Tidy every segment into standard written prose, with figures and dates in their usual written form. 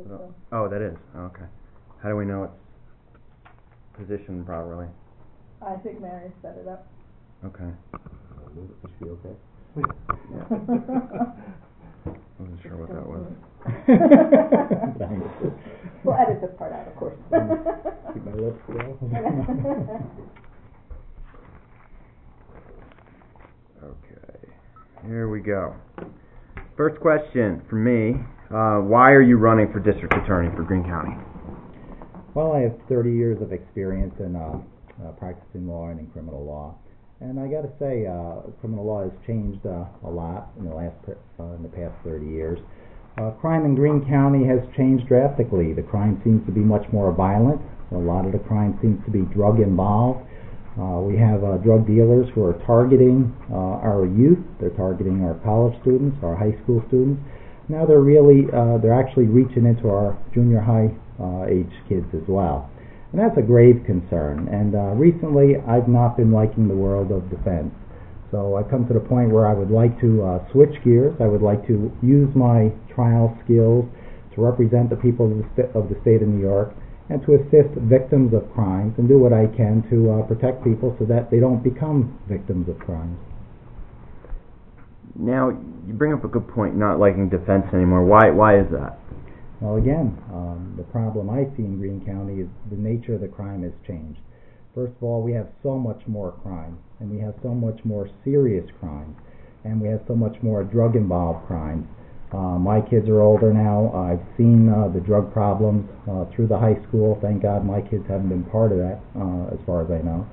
So. Oh, that is? Okay. How do we know it's positioned properly? I think Mary set it up. Okay. It should be okay. Wasn't sure what that was. We'll edit this part out, of course. Keep my lips still. Okay. Here we go. First question from me. Why are you running for district attorney for Greene County? Well, I have 30 years of experience in practicing law and in criminal law. And I got to say, criminal law has changed a lot in the past 30 years. Crime in Greene County has changed drastically. The crime seems to be much more violent. A lot of the crime seems to be drug involved. We have drug dealers who are targeting our youth. They're targeting our college students, our high school students. Now they're actually reaching into our junior high age kids as well. And that's a grave concern. And recently, I've not been liking the world of defense. So I've come to the point where I would like to switch gears. I would like to use my trial skills to represent the people of the state of New York and to assist victims of crimes and do what I can to protect people so that they don't become victims of crimes. Now, you bring up a good point, not liking defense anymore. Why is that? Well, again, the problem I see in Greene County is the nature of the crime has changed. First of all, we have so much more crime, and we have so much more serious crimes, and we have so much more drug-involved crimes. My kids are older now. I've seen the drug problems through the high school. Thank God my kids haven't been part of that, as far as I know.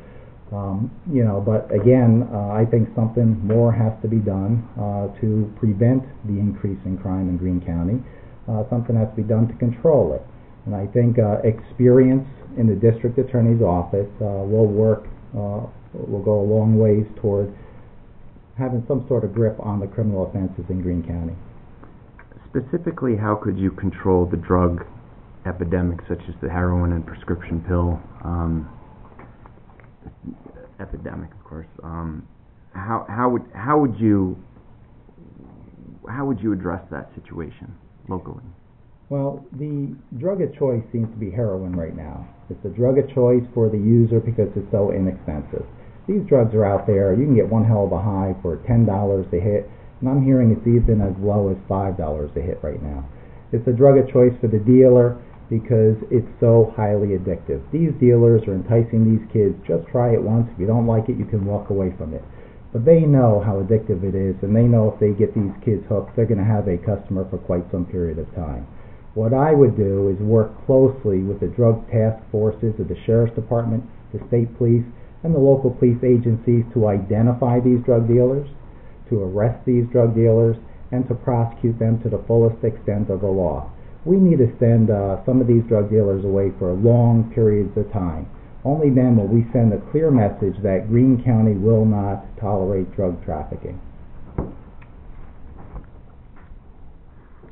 But again, I think something more has to be done to prevent the increase in crime in Greene County. Something has to be done to control it. And I think experience in the district attorney's office will go a long ways toward having some sort of grip on the criminal offenses in Greene County. Specifically, how could you control the drug epidemic, such as the heroin and prescription pill epidemic, of course? How would you address that situation locally? Well, the drug of choice seems to be heroin right now. It's a drug of choice for the user because it's so inexpensive. These drugs are out there. You can get one hell of a high for $10 a hit, and I'm hearing it's even as low as $5 a hit right now. It's a drug of choice for the dealer because it's so highly addictive. These dealers are enticing these kids, just try it once. If you don't like it, you can walk away from it. But they know how addictive it is, and they know if they get these kids hooked, they're going to have a customer for quite some period of time. What I would do is work closely with the drug task forces of the Sheriff's Department, the state police, and the local police agencies to identify these drug dealers, to arrest these drug dealers, and to prosecute them to the fullest extent of the law. We need to send some of these drug dealers away for long periods of time. Only then will we send a clear message that Greene County will not tolerate drug trafficking.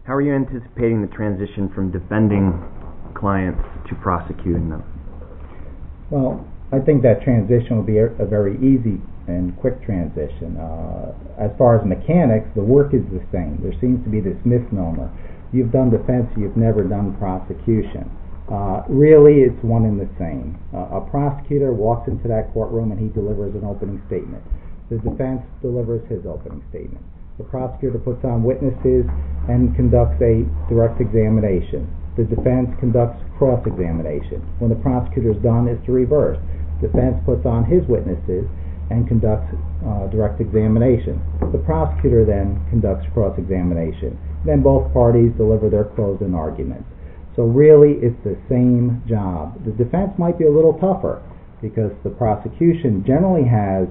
How are you anticipating the transition from defending clients to prosecuting them? Well, I think that transition will be a very easy and quick transition. As far as mechanics, the work is the same. There seems to be this misnomer. You've done defense, you've never done prosecution. Really, it's one and the same. A prosecutor walks into that courtroom and he delivers an opening statement. The defense delivers his opening statement. The prosecutor puts on witnesses and conducts a direct examination. The defense conducts cross-examination. When the prosecutor's done, it's the reverse. Defense puts on his witnesses and conducts direct examination. The prosecutor then conducts cross-examination. Then both parties deliver their closing arguments. So really, it's the same job. The defense might be a little tougher because the prosecution generally has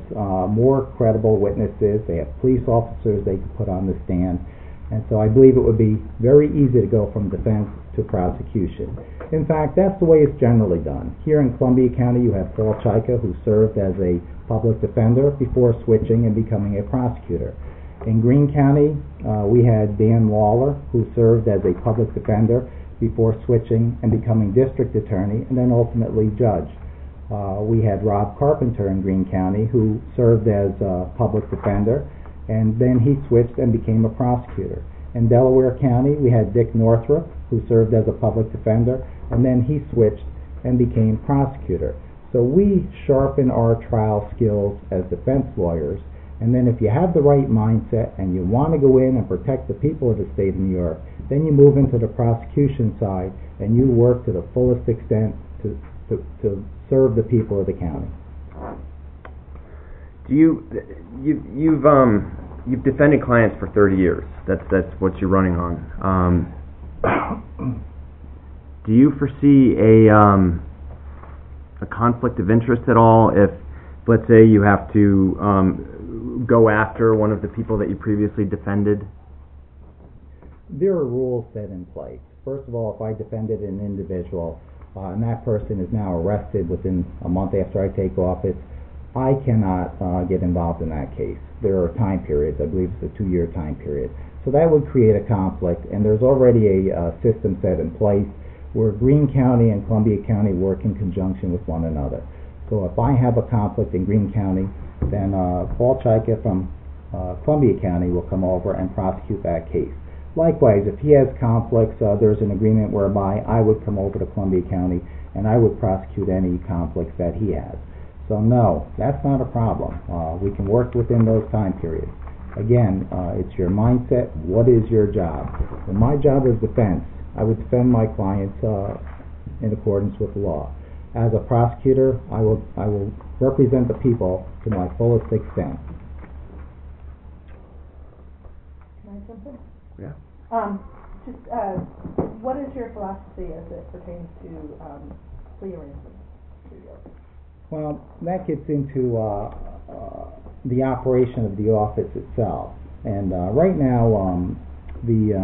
more credible witnesses. They have police officers they can put on the stand. And so I believe it would be very easy to go from defense to prosecution. In fact, that's the way it's generally done. Here in Columbia County, you have Paul Chyka, who served as a public defender before switching and becoming a prosecutor. In Greene County, we had Dan Waller, who served as a public defender before switching and becoming district attorney and then ultimately judge. We had Rob Carpenter in Greene County, who served as a public defender, and then he switched and became a prosecutor. In Delaware County, we had Dick Northrup, who served as a public defender, and then he switched and became prosecutor. So we sharpen our trial skills as defense lawyers, and then if you have the right mindset and you want to go in and protect the people of the state of New York, then you move into the prosecution side and you work to the fullest extent to serve the people of the county. You've defended clients for 30 years. That's what you're running on. Do you foresee a conflict of interest at all if, let's say, you have to go after one of the people that you previously defended? There are rules set in place. First of all, if I defended an individual and that person is now arrested within a month after I take office, I cannot get involved in that case. There are time periods. I believe it's a 2-year time period. So that would create a conflict, and there's already a system set in place where Greene County and Columbia County work in conjunction with one another. So if I have a conflict in Greene County, then Paul Chyka from Columbia County will come over and prosecute that case. Likewise, if he has conflicts, there's an agreement whereby I would come over to Columbia County and I would prosecute any conflicts that he has. So no, that's not a problem. We can work within those time periods. Again, it's your mindset. What is your job? When my job is defense, I would defend my clients in accordance with the law. As a prosecutor, I will represent the people to my fullest extent. Can I jump in? Yeah. What is your philosophy as it pertains to plea arrangements? Well, that gets into the operation of the office itself. And right now, the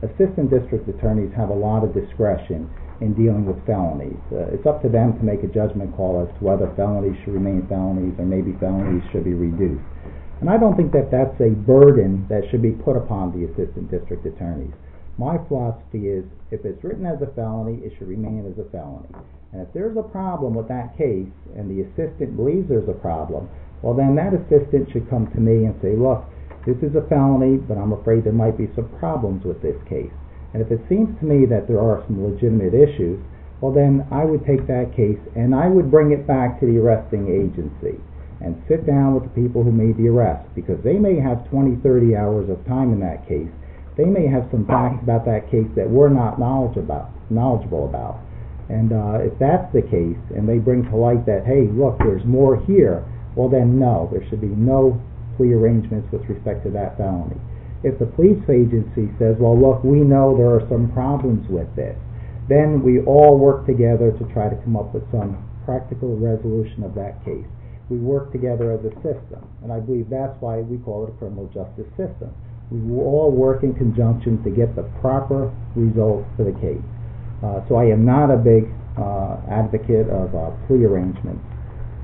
assistant district attorneys have a lot of discretion in dealing with felonies. It's up to them to make a judgment call as to whether felonies should remain felonies or maybe felonies should be reduced. And I don't think that that's a burden that should be put upon the assistant district attorneys. My philosophy is, if it's written as a felony, it should remain as a felony. And if there's a problem with that case, and the assistant believes there's a problem, well then that assistant should come to me and say, look, this is a felony, but I'm afraid there might be some problems with this case. And if it seems to me that there are some legitimate issues, well then I would take that case and I would bring it back to the arresting agency and sit down with the people who made the arrest, because they may have 20, 30 hours of time in that case. They may have some facts about that case that we're not knowledgeable about. And if that's the case, and they bring to light that, hey, look, there's more here, well then no, there should be no plea arrangements with respect to that felony. If the police agency says, well look, we know there are some problems with this, then we all work together to try to come up with some practical resolution of that case. We work together as a system, and I believe that's why we call it a criminal justice system. We all work in conjunction to get the proper results for the case. So I am not a big advocate of plea arrangements.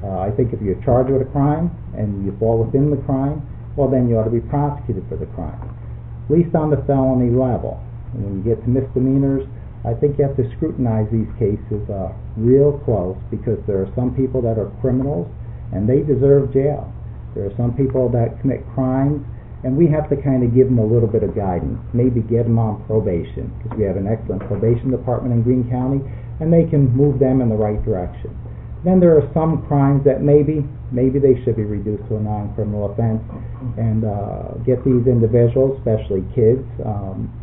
I think if you're charged with a crime and you fall within the crime, well then you ought to be prosecuted for the crime, at least on the felony level. And when you get to misdemeanors, I think you have to scrutinize these cases real close, because there are some people that are criminals and they deserve jail. There are some people that commit crimes, and we have to kind of give them a little bit of guidance, maybe get them on probation, because we have an excellent probation department in Greene County, and they can move them in the right direction. Then there are some crimes that maybe they should be reduced to a non-criminal offense, and get these individuals, especially kids,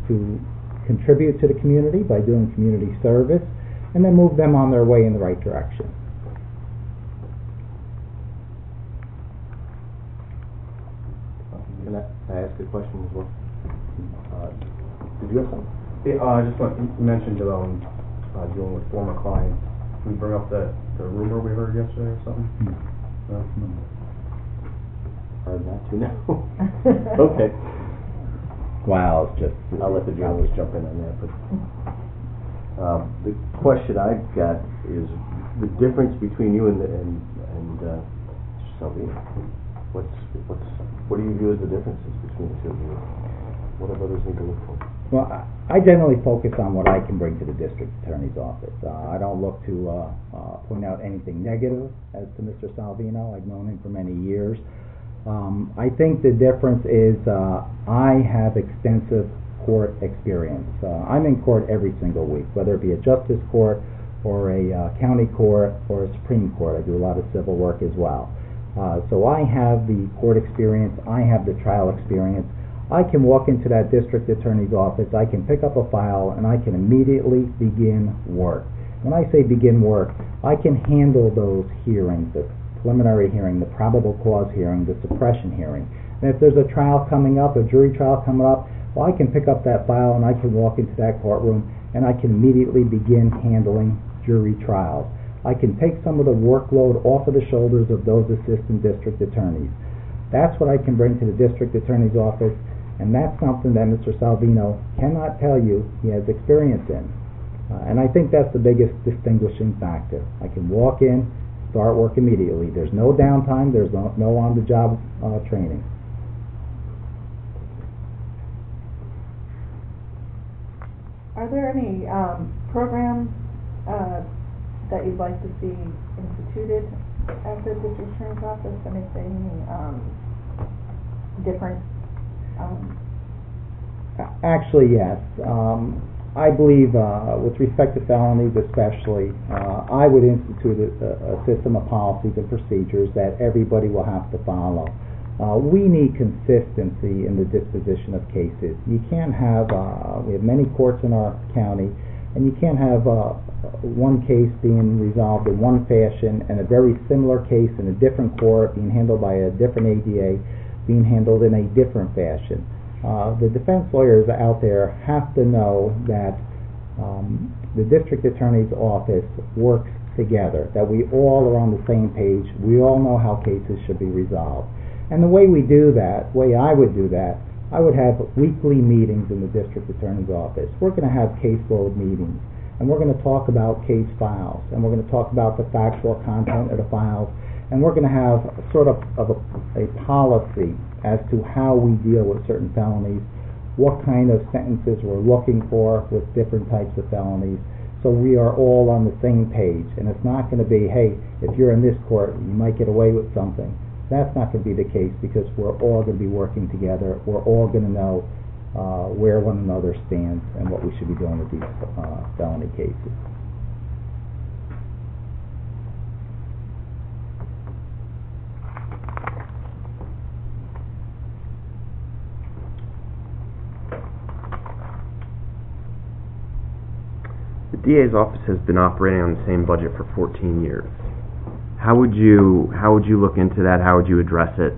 to contribute to the community by doing community service, and then move them on their way in the right direction. Can I ask a question as well? Did you have something? I just want, you mentioned dealing with former clients. Can we bring up the rumor we heard yesterday or something? No? Hard not to know. Okay. Wow, it's just... I'll let the journalist jump in on that. But the question I've got is the difference between you and Salvino. What do you view as the differences between the two of you? What do others need to look for? Well, I generally focus on what I can bring to the district attorney's office. I don't look to point out anything negative as to Mr. Salvino. I've known him for many years. I think the difference is I have extensive court experience. I'm in court every single week, whether it be a justice court or a county court or a Supreme Court. I do a lot of civil work as well. So I have the court experience, I have the trial experience. I can walk into that district attorney's office, I can pick up a file, and I can immediately begin work. When I say begin work, I can handle those hearings, the preliminary hearing, the probable cause hearing, the suppression hearing. And if there's a trial coming up, a jury trial coming up, well, I can pick up that file and I can walk into that courtroom and I can immediately begin handling jury trials. I can take some of the workload off of the shoulders of those assistant district attorneys. That's what I can bring to the district attorney's office, and that's something that Mr. Salvino cannot tell you he has experience in. And I think that's the biggest distinguishing factor. I can walk in, start work immediately. There's no downtime, there's no on-the-job training. Are there any programs that you'd like to see instituted at the district attorney's office? Anything different? Actually, yes. I believe with respect to felonies especially, I would institute a system of policies and procedures that everybody will have to follow. We need consistency in the disposition of cases. You can't have, we have many courts in our county, and you can't have one case being resolved in one fashion and a very similar case in a different court being handled by a different ADA being handled in a different fashion. The defense lawyers out there have to know that the district attorney's office works together, that we all are on the same page, we all know how cases should be resolved. And the way we do that, way I would do that, I would have weekly meetings in the district attorney's office. We're going to have caseload meetings, and we're going to talk about case files, and we're going to talk about the factual content of the files, and we're going to have sort of a policy as to how we deal with certain felonies, what kind of sentences we're looking for with different types of felonies, so we are all on the same page. And it's not going to be, hey, if you're in this court, you might get away with something. That's not going to be the case, because we're all going to be working together. We're all going to know where one another stands and what we should be doing with these felony cases. The DA's office has been operating on the same budget for 14 years. How would you look into that? How would you address it?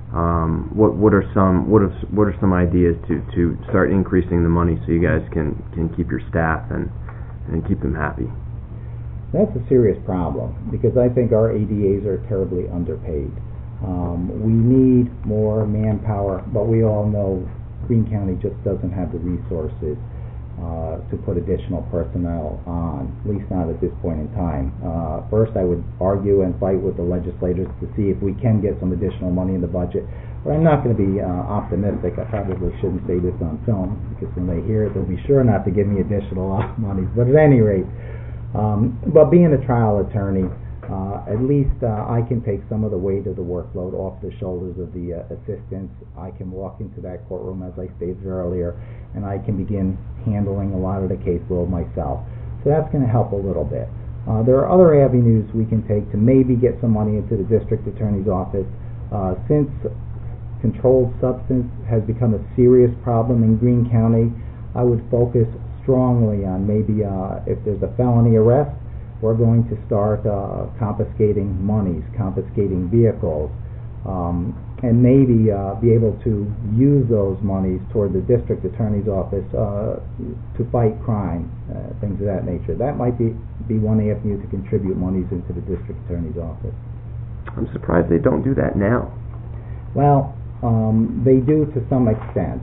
What are some ideas to start increasing the money so you guys can keep your staff and keep them happy? That's a serious problem, because I think our ADAs are terribly underpaid. We need more manpower, but we all know Greene County just doesn't have the resources to put additional personnel on, at least not at this point in time. First, I would argue and fight with the legislators to see if we can get some additional money in the budget. But I'm not going to be optimistic. I probably shouldn't say this on film, because when they hear it, they'll be sure not to give me additional money. But at any rate, but being a trial attorney, at least I can take some of the weight of the workload off the shoulders of the assistants. I can walk into that courtroom, as I stated earlier, and I can begin handling a lot of the caseload myself. So that's going to help a little bit. There are other avenues we can take to maybe get some money into the district attorney's office. Since controlled substance has become a serious problem in Greene County, I would focus strongly on maybe if there's a felony arrest, we're going to start confiscating monies, confiscating vehicles, and maybe be able to use those monies toward the district attorney's office to fight crime, things of that nature. That might be one avenue to contribute monies into the district attorney's office. I'm surprised they don't do that now. Well, they do to some extent.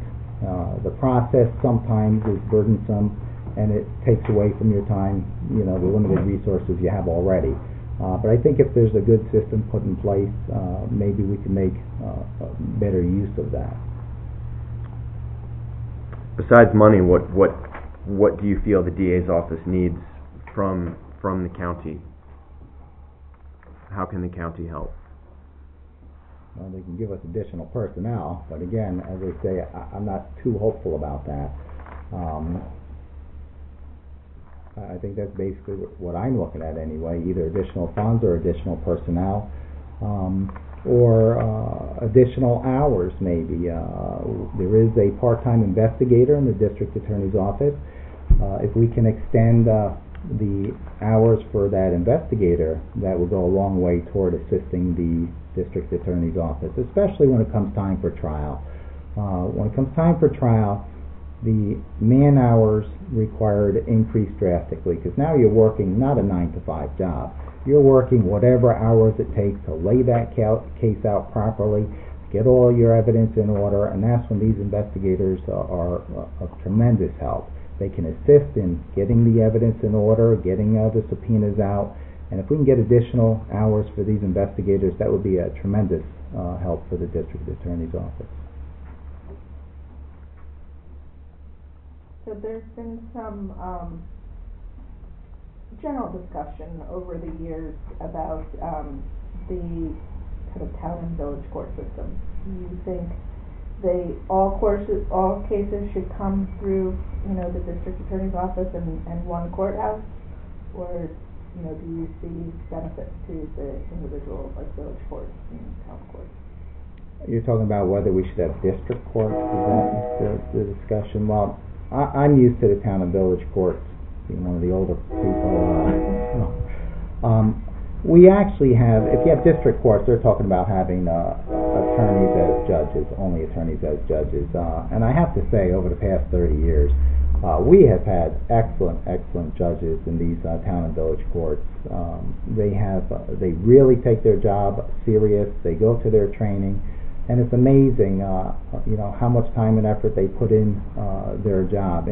The process sometimes is burdensome, and it takes away from your time, the limited resources you have already. But I think if there's a good system put in place, maybe we can make better use of that. Besides money, what do you feel the DA's office needs from the county? How can the county help? Well, they can give us additional personnel, but again, as I say, I'm not too hopeful about that. I think that's basically what I'm looking at anyway, either additional funds or additional personnel, or additional hours maybe. There is a part-time investigator in the district attorney's office. If we can extend the hours for that investigator, that will go a long way toward assisting the district attorney's office, especially when it comes time for trial. When it comes time for trial, the man hours required to increase drastically, because now you're working not a 9-to-5 job. You're working whatever hours it takes to lay that case out properly, get all your evidence in order, and that's when these investigators are of tremendous help. They can assist in getting the evidence in order, getting the subpoenas out, and if we can get additional hours for these investigators, that would be a tremendous help for the district attorney's office. So there's been some general discussion over the years about the kind of town and village court system. Do you think all cases should come through, the district attorney's office and one courthouse, or do you see benefits to the individual, like village courts and town courts? You're talking about whether we should have district courts? Is that the discussion? Well, I'm used to the town and village courts, being one of the older people. We actually have, if you have district courts, they're talking about having attorneys as judges, only attorneys as judges. And I have to say, over the past 30 years, we have had excellent judges in these town and village courts. They really take their job serious. They go to their training. And it's amazing, how much time and effort they put into their job.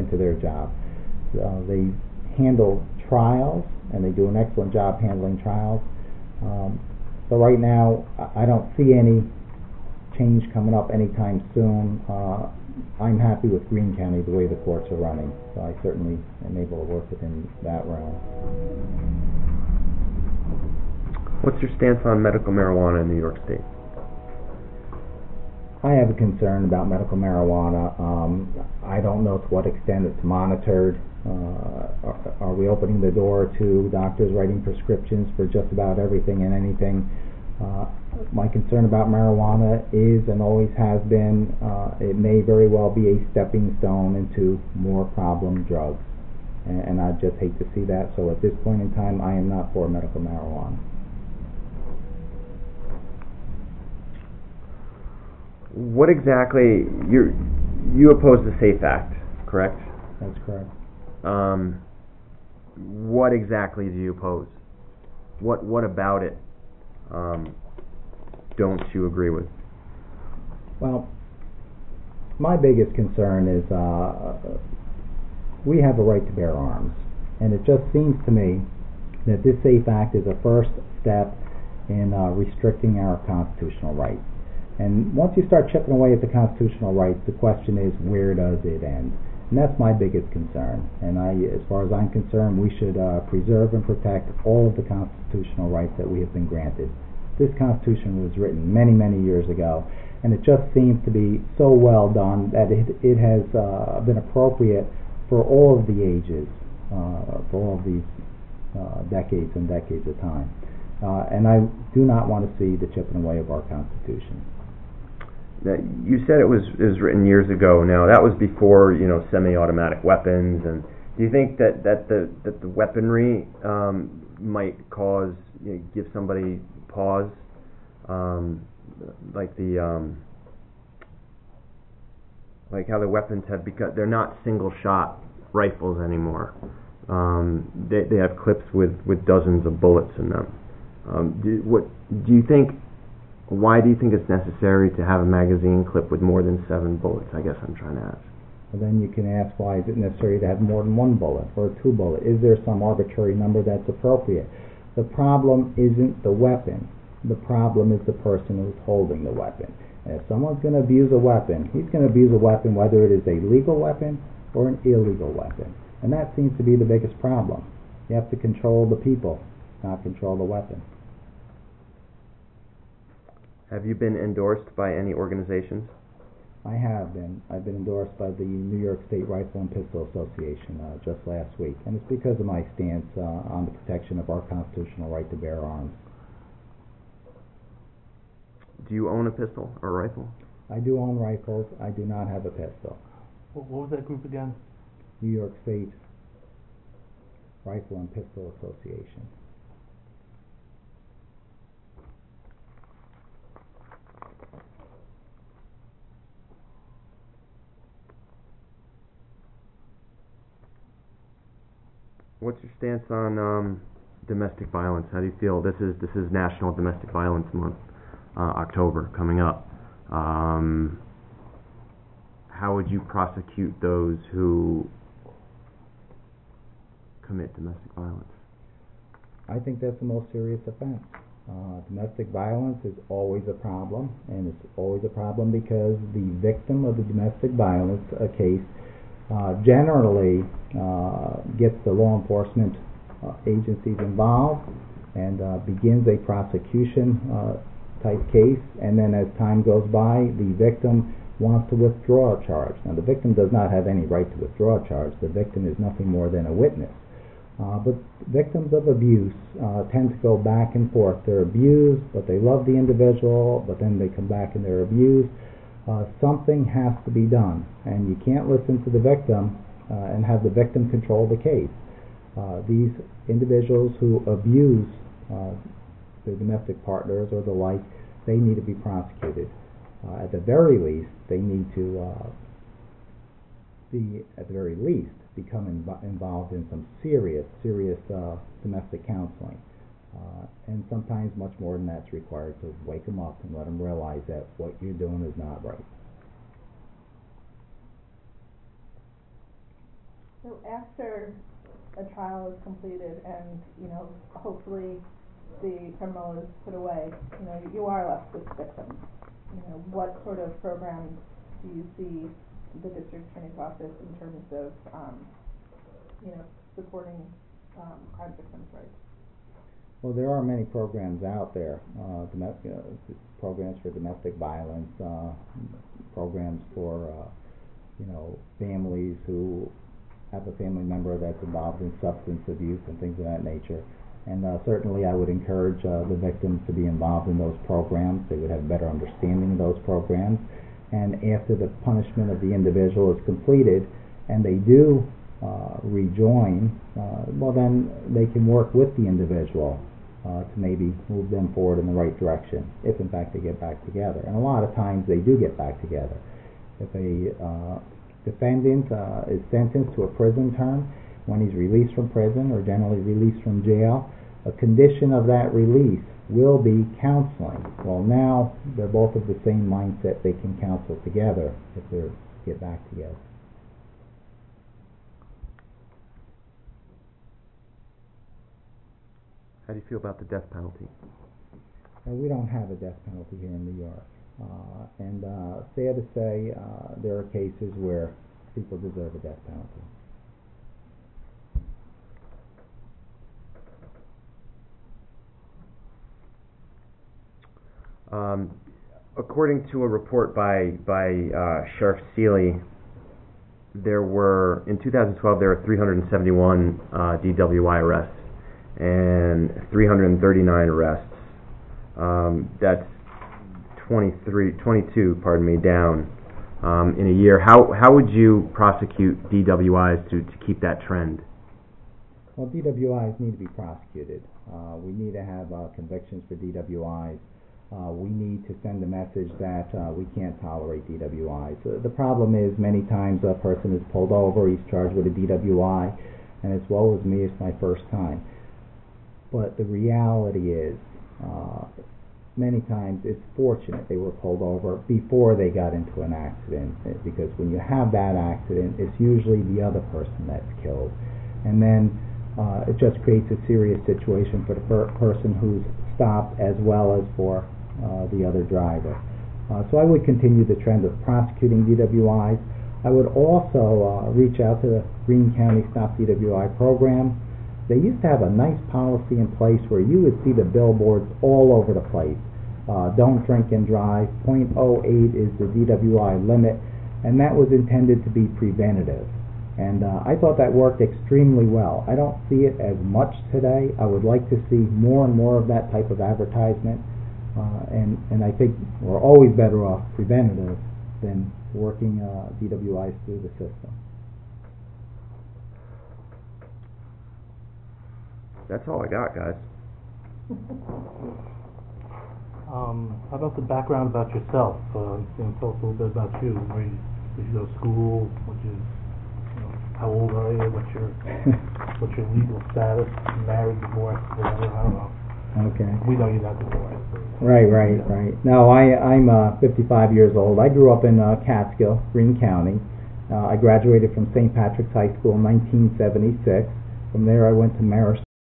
They handle trials, and they do an excellent job handling trials. So right now, I don't see any change coming up anytime soon. I'm happy with Greene County, the way the courts are running. So I certainly am able to work within that realm. What's your stance on medical marijuana in New York State? I have a concern about medical marijuana. I don't know to what extent it's monitored. Are we opening the door to doctors writing prescriptions for just about everything and anything? My concern about marijuana is and always has been, it may very well be a stepping stone into more problem drugs. And I just hate to see that. So at this point in time, I am not for medical marijuana. What exactly, you oppose the SAFE Act, correct? That's correct. What exactly do you oppose? What about it don't you agree with? Well, my biggest concern is we have a right to bear arms, and it just seems to me that this SAFE Act is a first step in restricting our constitutional rights. And once you start chipping away at the constitutional rights, the question is, where does it end? And that's my biggest concern. And as far as I'm concerned, we should preserve and protect all of the constitutional rights that we have been granted. This Constitution was written many, many years ago, and it just seems to be so well done that it has been appropriate for all of the ages, for all of these decades and decades of time. And I do not want to see the chipping away of our Constitution. Now, you said it was written years ago. Now that was before semi-automatic weapons. And do you think that the weaponry might cause give somebody pause, like how the weapons have become? They're not single-shot rifles anymore. They have clips with dozens of bullets in them. Why do you think it's necessary to have a magazine clip with more than 7 bullets? I guess I'm trying to ask. Well, then you can ask, why is it necessary to have more than 1 bullet or 2 bullets? Is there some arbitrary number that's appropriate? The problem isn't the weapon. The problem is the person who's holding the weapon. And if someone's going to abuse a weapon, he's going to abuse a weapon whether it is a legal weapon or an illegal weapon. And that seems to be the biggest problem. You have to control the people, not control the weapon. Have you been endorsed by any organizations? I have been. I've been endorsed by the New York State Rifle and Pistol Association just last week, and it's because of my stance on the protection of our constitutional right to bear arms. Do you own a pistol or a rifle? I do own rifles. I do not have a pistol. What was that group again? New York State Rifle and Pistol Association. What's your stance on domestic violence? How do you feel? This is National Domestic Violence Month, October coming up. How would you prosecute those who commit domestic violence? I think that's the most serious offense. Domestic violence is always a problem, and it's always a problem because the victim of the domestic violence case generally gets the law enforcement agencies involved and begins a prosecution type case, and then as time goes by, the victim wants to withdraw a charge. Now, the victim does not have any right to withdraw a charge. The victim is nothing more than a witness. But victims of abuse tend to go back and forth. They're abused, but they love the individual, but then they come back and they're abused. Something has to be done, and you can't listen to the victim and have the victim control the case. These individuals who abuse their domestic partners or the like, they need to be prosecuted. At the very least, they need to become involved in some serious domestic counseling. And sometimes much more than that's required to wake them up and let them realize that what you're doing is not right. So after a trial is completed and, hopefully the criminal is put away, you are left with victims. What sort of programs do you see the district attorney's office in terms of, supporting crime victims' rights? Well, there are many programs out there, programs for domestic violence, programs for, families who have a family member that's involved in substance abuse and things of that nature. And certainly I would encourage the victims to be involved in those programs. They would have a better understanding of those programs. And after the punishment of the individual is completed and they do rejoin, well then they can work with the individual to maybe move them forward in the right direction, if in fact they get back together. And a lot of times they do get back together. If a defendant is sentenced to a prison term, when he's released from prison or generally released from jail, a condition of that release will be counseling. Well, now they're both of the same mindset. They can counsel together if they get back together. How do you feel about the death penalty? We don't have a death penalty here in New York. And sad to say, there are cases where people deserve a death penalty. According to a report by Sheriff Seeley, in 2012 there were 371 DWI arrests and 339 arrests. That's 22 down in a year. How would you prosecute DWIs to keep that trend? Well, DWIs need to be prosecuted. We need to have convictions for DWIs. We need to send a message that we can't tolerate DWIs. The problem is many times a person is pulled over, he's charged with a DWI, and it's woe is me, it's my first time. But the reality is many times it's fortunate they were pulled over before they got into an accident, because when you have that accident, it's usually the other person that's killed. And then it just creates a serious situation for the person who's stopped as well as for the other driver. So I would continue the trend of prosecuting DWIs. I would also reach out to the Greene County Stop DWI program. They used to have a nice policy in place where you would see the billboards all over the place. don't drink and drive. .08 is the DWI limit, and that was intended to be preventative. And I thought that worked extremely well. I don't see it as much today. I would like to see more and more of that type of advertisement, and I think we're always better off preventative than working DWIs through the system. That's all I got, guys. How about the background about yourself? Tell us a little bit about you. Where did you go to school? How old are you? What's your legal status? Married, divorced, whatever? I don't know. Okay. We know you're not divorced. Right. No, I'm 55 years old. I grew up in Catskill, Greene County. I graduated from St. Patrick's High School in 1976. From there, I went to Marist